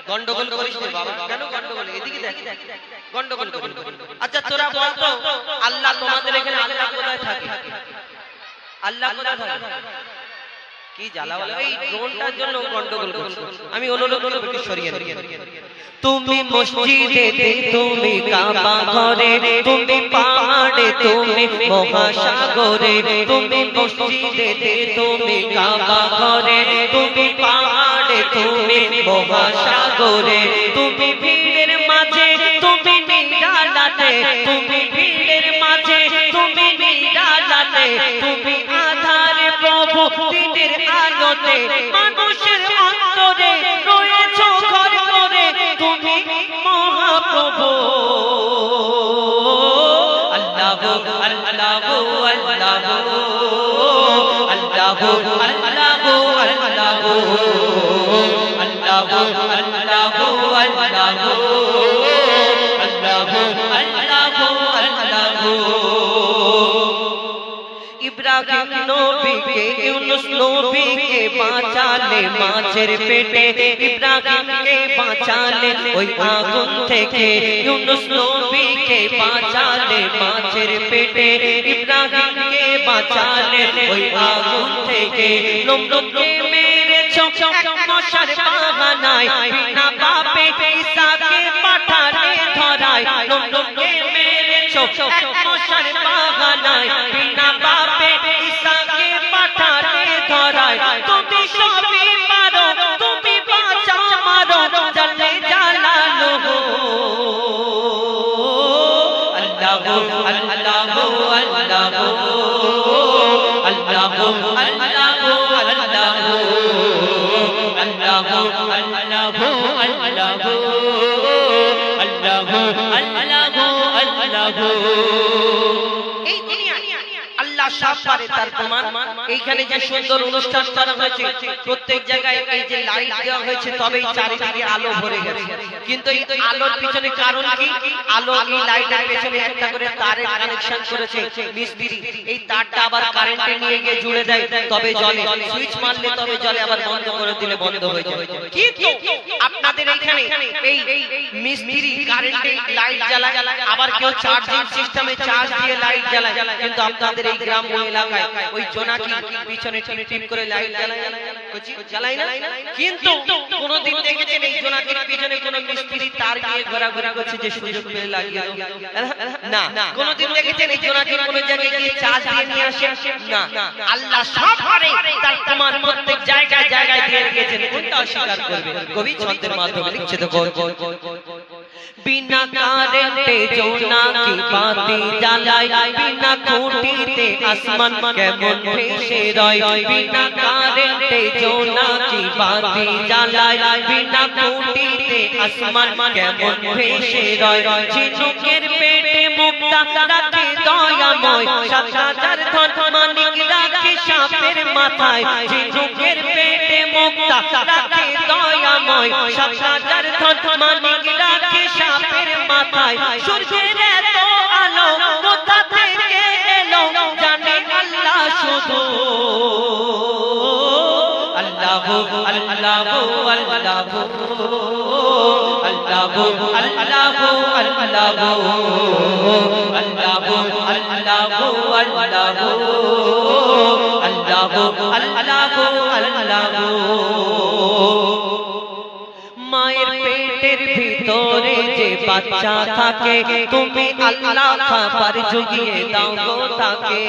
গন্ডগোল করিস না বাবা, কেন গন্ডগোল? এদিকে দেখ, গন্ডগোল করিস। আচ্ছা তোরা বল তো, আল্লাহ তোমাদের এখানে আল্লাহ কোথায় থাকে? আল্লাহ কোথায় থাকে? কি জ্বালা বলে, এই ড্রোনটার জন্য গন্ডগোল করছো। আমি অনুরোধ করব একটু সরিয়ে দিন। তুমি মসজিদে, তুমি কাবা ঘরে, তুমি পাহাড়ে, তুমি মহাসাগরে, তুমি মসজিদে, তুমি কাবা ঘরে, তুমি পাহাড়ে, তুমি মহাসাগরে, তুমি ভিড়ের মাঝে, তুমি নিরালাতে, তুমি ভিড়ের মাঝে, তুমি নিরালাতে, তুমি আধারে প্রভু দিনের আলোতে, মানুষের অন্তরে রয়েছো ঘর করে, তুমি মহাপ্রভু। আল্লাহ আল্লাহ আল্লাহ আল্লাহ ইব্রাহিম নবীকে ইউনুস নবীকে বাঁচালে মাছের পেটে, ইব্রাহিমকে বাঁচালে ওই আগুন থেকে, ইউনুস নবীকে বাঁচালে মাছের পেটে, ইব্রাহিমকে বাঁচালে ওই আগুন থেকে। নমরুদকে মেরেছো মশার বাহানায়, বিনা পাপে ঈসাকে পাঠালে ধরায়। নমরুদকে মেরেছো মশার বাহানায়, বিনা পাপে ঈসাকে পাঠালে ধরায়। তুমি সবই পারো, তুমি বাঁচাও মারো, জালে জালালুহু। আল্লাহ আল্লাহ আল্লাহ এইখানে যে সুন্দর অনুষ্ঠান করা হয়েছে, প্রত্যেক জায়গায় এই যে লাইট দেওয়া হয়েছে, তবেই চারিদিকে আলো ভরে গেছে। কিন্তু এই আলোর পিছনে কারণ কি? আলো এই লাইটের পেছনে একটা করে তারের কানেকশন করেছে মিস্ত্রি। এই তারটা আবার কারেন্টে নিয়ে গিয়ে জুড়ে দেয়, তবে জ্বলে। সুইচ মারলে তবে জ্বলে, আবার বন্ধ করে দিলে বন্ধ হয়ে যায়। কিন্তু আপনাদের এইখানে এই মিস্ত্রি কারেন্টে লাইট জ্বালায়, আবার কেউ চার্জিং সিস্টেমে চার্জ দিয়ে লাইট জ্বালায়। কিন্তু আপনাদের এই গ্রাম এলাকায় ওই জোনাকি পিছনে টিপ করে লাইট জ্বালায় না। কিন্তু কোনদিন দেখেছেন এই জোনাকির পিছনে কোন মিস্ত্রি তার দিয়ে ঘোরাঘুরি করছে যে সুযোগ পেলে লাগিয়ে না? কোনদিন দেখেছেন এই জোনাকি কোন জায়গায় গিয়ে চার্জ দিয়ে নিয়ে আসে? না। আল্লাহ সব করে, তার প্রমাণ প্রত্যেক জায়গায় জায়গায় দিয়ে রেখেছেন। কোনটা অস্বীকার করবে? কবি ছন্দের মাধ্যমে লিখছে তো, বিনা কারেন্টে জোনাকি বাতি জ্বালায়, বিনা খুঁটিতে আসমান কেমন ভেসে রয়। বিনা কারেন্টে জোনাকি বাতি জ্বালায়, বিনা খুঁটিতে আসমান কেমন ভেসে রয়। ঝিনুকের পেটে মুক্তা রাখে দয়াময়, ৭,০০০ ধন মানিক রাখে সাপের মাথায়। ঝিনুকের পেটে মুক্তা রাখে দয়াময়, ৭,০০০ ধন মানিক রাখে সাপের মাথায়। সূর্যের এত আলো কোথা থেকে এলো, জানে আল্লাহ শুধু। আল্লাহ আল্লাহ আল্লাহ আল্লাহ আল্লাহ আল্লাহ আল্লাহ আল্লাহ আল্লাহ মায়ের পেটের ভিতরে যে বাচ্চা থাকে তুমি আল্লাহ খাবার জুগিয়ে দাও গো তাকে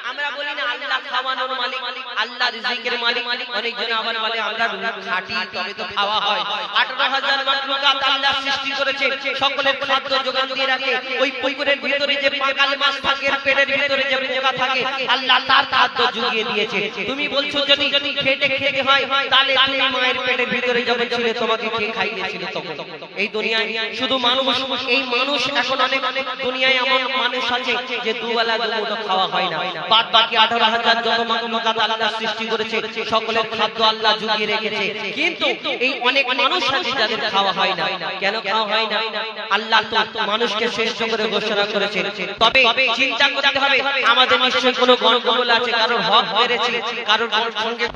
আমরা বলি না আল্লাহ খাওয়ানোর মালিক আল্লাহ রিজিকের মালিক অনেকজন আবার বলে আমরা খাঁটি তবে তো খাওয়া হয় 18000 মাখলুকাত আল্লাহ সৃষ্টি করেছে সকলের খাদ্য যোগান দিয়ে রাখে ওই পুকুরের ভিতরে যে পাকাল মাছ থাকে পেটের ভিতরে যে পোকা থাকে আল্লাহ তার খাদ্য জুগিয়ে দিয়েছে তুমি বলছো যদি খেটে খেতে হয় তাহলে তুমি মায়ের পেটের ভিতরে যখন ছিলে তোমাকে কে খাইয়েছিল তখন এই দুনিয়ায় শুধু মানুষ এই মানুষ এখন অনেক দুনিয়ায় এমন মানুষ আছে যে দুবেলা দুমুঠো খাওয়া হয় না বাদ বাকি 18000 যত মাখলুকাত আল্লাহ সৃষ্টি করেছে সকলের খাদ্য আল্লাহ জুগিয়ে রেখেছে কিন্তু এই অনেক মানুষ আছে যাদের খাওয়া হয় না কেন খাওয়া হয় না আল্লাহ তো মানুষকে শ্রেষ্ঠ করে ঘোষণা করেছে তবে চিন্তা করতে হবে আমাদের নিশ্চয়ই কোনো গন্ডগোল আছে কারোর হক মেরেছে কারোর সঙ্গে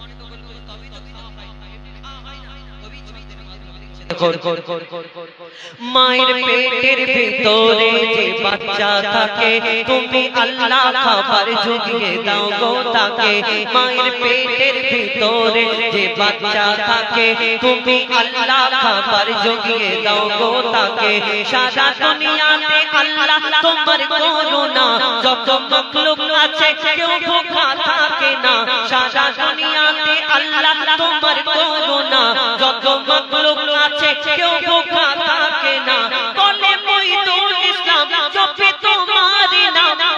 মায়ের পেটের ভিতরে যে বাচ্চা থাকে তুমি আল্লাহ খাবার জুগিয়ে দাও গো তাকে মায়ের পেটের ভিতরে যে বাচ্চা থাকে তুমি আল্লাহ খাবার জুগিয়ে দাও গো তাকে সারা দুনিয়াতে আল্লাহ তোমার করুণা যত মাখলুক আছে কেউ ভোখা থাকে না সারা দুনিয়াতে আল্লাহ তোমার করুণা যত মাখলুক আছে কেউ ভোখা থাকে না বলে মইদুল ইসলাম জপে তোমার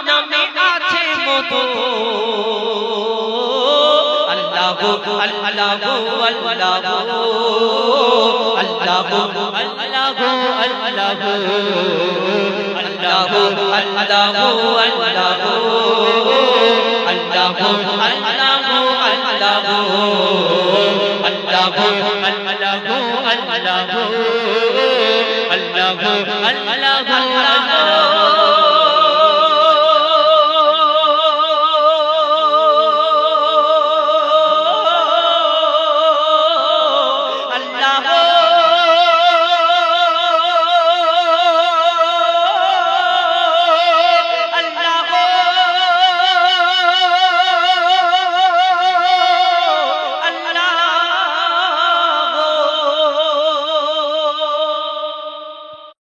নামে আছে মধু আল্লাহ আল্লাহ আল্লাহ আল্লাহ আল্লাহ